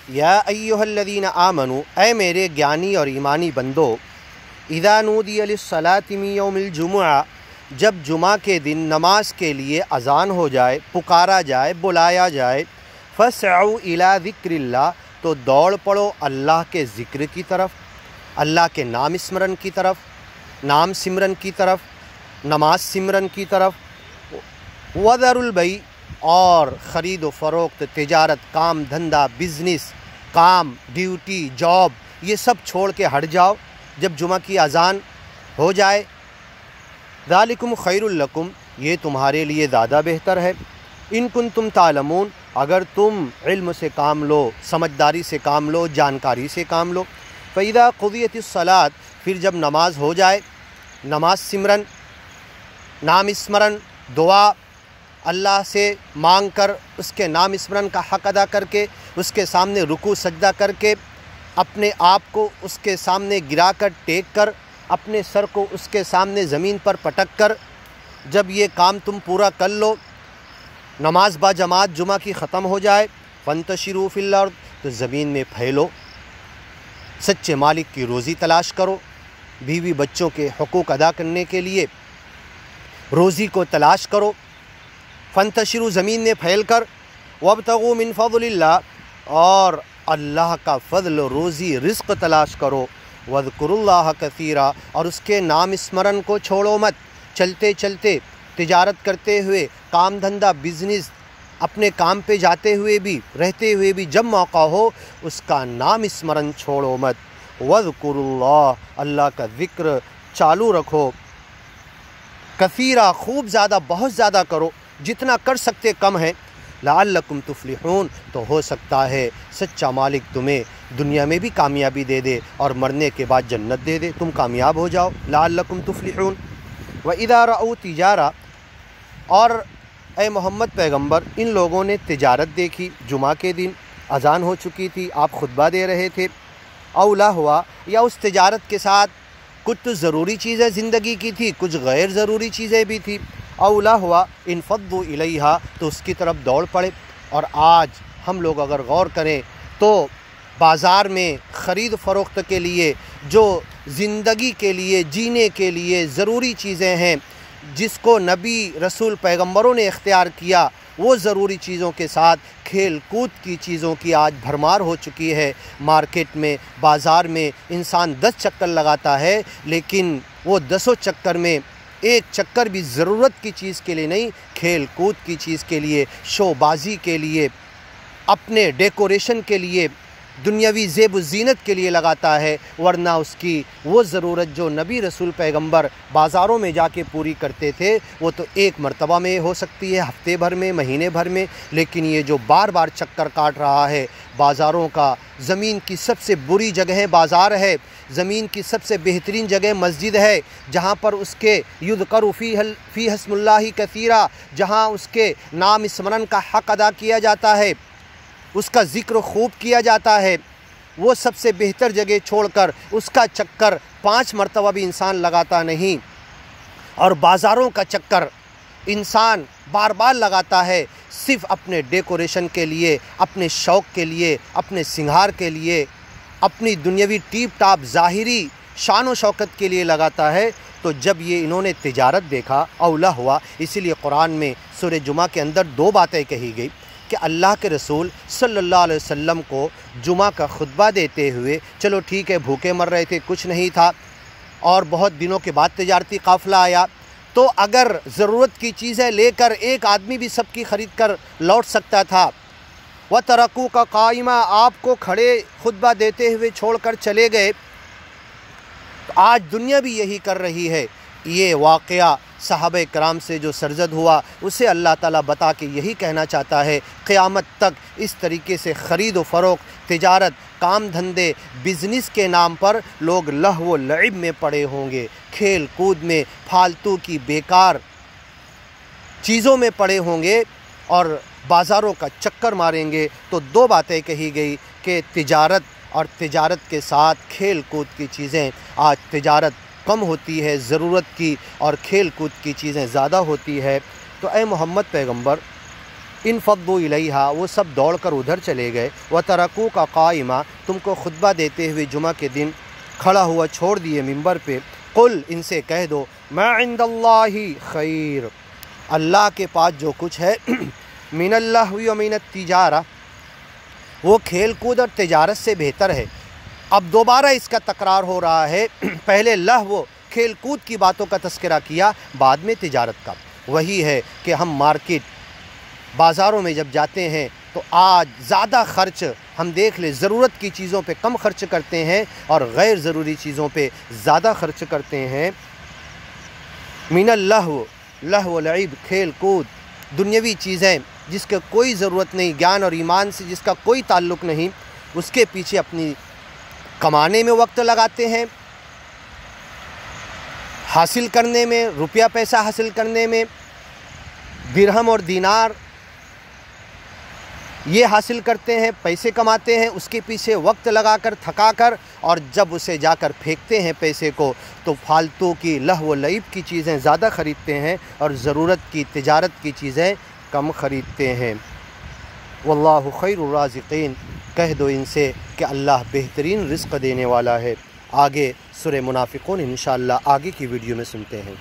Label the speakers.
Speaker 1: या अय्युहल्लज़ीना आमनू, ऐ मेरे ज्ञानी और ईमानी बंदो, इज़ा नूदिया लिस्सलाति मिन यौमिल जुमुआ, जब जुमा के दिन नमाज के लिए अज़ान हो जाए, पुकारा जाए, बुलाया जाए, फ़स्अऊ इला ज़िक्रिल्लाह, तो दौड़ पड़ो अल्लाह के ज़िक्र की तरफ, अल्लाह के नाम स्मरण की तरफ, नाम सिमरन की तरफ, नमाज सिमरन की तरफ। वज़रुल बई, और ख़रीद व फ़रोख्त, तिजारत, काम धंधा, बिज़नेस, काम, ड्यूटी, जॉब, ये सब छोड़ के हट जाओ जब जुमा की अज़ान हो जाए। ज़ालिकुम खैरुल लकुम, ये तुम्हारे लिए ज़्यादा बेहतर है। इन कुंतुम तालमून, अगर तुम इल्म से काम लो, समझदारी से काम लो, जानकारी से काम लो। फ़इज़ा क़ुदियतिस सलात, फिर जब नमाज हो जाए, नमाज सिमरन, नाम स्मरण, दुआ, अल्लाह से मांग कर, उसके नाम स्मरण का हक़ अदा करके, उसके सामने रुकू सजदा करके, अपने आप को उसके सामने गिरा कर, टेक कर, अपने सर को उसके सामने ज़मीन पर पटक कर, जब ये काम तुम पूरा कर लो, नमाज बा जमात जुमा की ख़त्म हो जाए, फंतशिरू फिल अर्द, तो ज़मीन में फैलो, सच्चे मालिक की रोज़ी तलाश करो, बीवी बच्चों के हुकूक अदा करने के लिए रोज़ी को तलाश करो। फंतशिरू, ज़मीन में फैल कर, वब्तगू मिन फ़ज़लिल्लाह, और अल्लाह का फ़ज़ल, रोज़ी, रिज़्क़ तलाश करो। वज़कुरुल्लाह कसीरा, और उसके नाम स्मरण को छोड़ो मत। चलते चलते, तिजारत करते हुए, काम धंधा, बिज़नेस, अपने काम पे जाते हुए भी, रहते हुए भी, जब मौका हो उसका नाम स्मरण छोड़ो मत। वज़कुरुल्लाह, अल्लाह का ज़िक्र चालू रखो। कसीरा, खूब ज़्यादा, बहुत ज़्यादा करो, जितना कर सकते कम है। लअल्लकुम तुफ़्लिहून, तो हो सकता है सच्चा मालिक तुम्हें दुनिया में भी कामयाबी दे दे और मरने के बाद जन्नत दे दे, तुम कामयाब हो जाओ। लअल्लकुम तुफ़्लिहून। व इज़ा रअू तिजारा, और ए मोहम्मद पैगंबर, इन लोगों ने तिजारत देखी, जुमा के दिन अज़ान हो चुकी थी, आप खुतबा दे रहे थे। औला हुआ, या उस तिजारत के साथ कुछ तो ज़रूरी चीज़ें ज़िंदगी की थी, कुछ गैर ज़रूरी चीज़ें भी थी। औला हुआ इनफ़द्दू इलैहा, तो उसकी तरफ दौड़ पड़े। और आज हम लोग अगर गौर करें तो बाज़ार में ख़रीद फ़रोख्त के लिए, जो ज़िंदगी के लिए, जीने के लिए ज़रूरी चीज़ें हैं, जिसको नबी रसूल पैगंबरों ने इख्तियार किया, वो ज़रूरी चीज़ों के साथ खेल कूद की चीज़ों की आज भरमार हो चुकी है। मार्केट में, बाज़ार में इंसान 10 चक्कर लगाता है, लेकिन वो 10 चक्कर में एक चक्कर भी ज़रूरत की चीज़ के लिए नहीं, खेल कूद की चीज़ के लिए, शोबाजी के लिए, अपने डेकोरेशन के लिए, दुनियावी ज़ेब व ज़ीनत के लिए लगाता है। वरना उसकी वो ज़रूरत जो नबी रसूल पैगंबर बाज़ारों में जाके पूरी करते थे, वो तो एक मरतबा में हो सकती है, हफ्ते भर में, महीने भर में। लेकिन ये जो बार बार चक्कर काट रहा है बाज़ारों का, ज़मीन की सबसे बुरी जगह बाज़ार है, ज़मीन की सबसे बेहतरीन जगह मस्जिद है, जहाँ पर उसके युज़करु फ़ी हस्मुल्लाहि कसीरा, जहाँ उसके नाम स्मरण का हक़ अदा किया जाता है, उसका ज़िक्र खूब किया जाता है, वो सबसे बेहतर जगह छोड़कर उसका चक्कर 5 मरतबा भी इंसान लगाता नहीं। और बाज़ारों का चक्कर इंसान बार बार लगाता है सिर्फ़ अपने डेकोरेशन के लिए, अपने शौक़ के लिए, अपने सिंगार के लिए, अपनी दुनियावी टीप टाप ज़ाहिरी शान व शौकत के लिए लगाता है। तो जब ये इन्होंने तिजारत देखा, औला हुआ। इसीलिए कुरान में सूरह जुमा के अंदर 2 बातें कही गई कि अल्लाह के रसूल सल्लल्लाहु अलैहि वसल्लम को जुमा का खुतबा देते हुए, चलो ठीक है भूखे मर रहे थे, कुछ नहीं था, और बहुत दिनों के बाद तिजारती काफ़िला आया, तो अगर ज़रूरत की चीज़ें लेकर एक आदमी भी सबकी ख़रीद कर लौट सकता था। व तरकू का कायमा, आपको खड़े खुतबा देते हुए छोड़कर चले गए। तो आज दुनिया भी यही कर रही है। ये वाक़या सहाबे कराम से जो सरजद हुआ, उसे अल्लाह ताला बता के यही कहना चाहता है, क़यामत तक इस तरीके से ख़रीद व फ़रोख्त, तिजारत, काम धंधे, बिज़नेस के नाम पर लोग लहव व लइब में पड़े होंगे, खेल कूद में, फालतू की बेकार चीज़ों में पड़े होंगे और बाज़ारों का चक्कर मारेंगे। तो 2 बातें कही गई कि तिजारत और तिजारत के साथ खेल कूद की चीज़ें। आज तिजारत कम होती है ज़रूरत की और खेल कूद की चीज़ें ज़्यादा होती है। तो ए मोहम्मद पैगंबर, इन फ़द्दू इलैहा, वो सब दौड़ कर उधर चले गए। व तरकू का काइमा, तुमको खुतबा देते हुए जुमा के दिन खड़ा हुआ छोड़ दिए मिंबर पे। कुल, इनसे कह दो, मा इंदल्लाहि खैर, अल्लाह के पास जो कुछ है, मिनल्लाहि व मिनत तिजारा, वो खेल कूद और तिजारत से बेहतर है। अब दोबारा इसका तकरार हो रहा है। पहले लहव खेल कूद की बातों का तस्करा किया, बाद में तिजारत का। वही है कि हम मार्केट बाज़ारों में जब जाते हैं तो आज ज़्यादा खर्च हम देख ले, ज़रूरत की चीज़ों पे कम खर्च करते हैं और गैर ज़रूरी चीज़ों पे ज़्यादा खर्च करते हैं। मिनल लहव, लहव लईब, खेल कूद, दुनियावी चीज़ें जिसका कोई ज़रूरत नहीं, ज्ञान और ईमान से जिसका कोई ताल्लुक़ नहीं, उसके पीछे अपनी कमाने में वक्त लगाते हैं, हासिल करने में, रुपया पैसा हासिल करने में, दिरहम और दीनार ये हासिल करते हैं, पैसे कमाते हैं, उसके पीछे वक्त लगाकर थकाकर, और जब उसे जाकर फेंकते हैं पैसे को, तो फालतू की लहव लईब की चीज़ें ज़्यादा ख़रीदते हैं और ज़रूरत की तिजारत की चीज़ें कम ख़रीदते हैं। वल्लाहु खैरुर राज़िक़ीन, कह दो इनसे कि अल्लाह बेहतरीन रिज़्क़ देने वाला है। आगे सूरह मुनाफ़िक़ून इंशाअल्लाह आगे की वीडियो में सुनते हैं।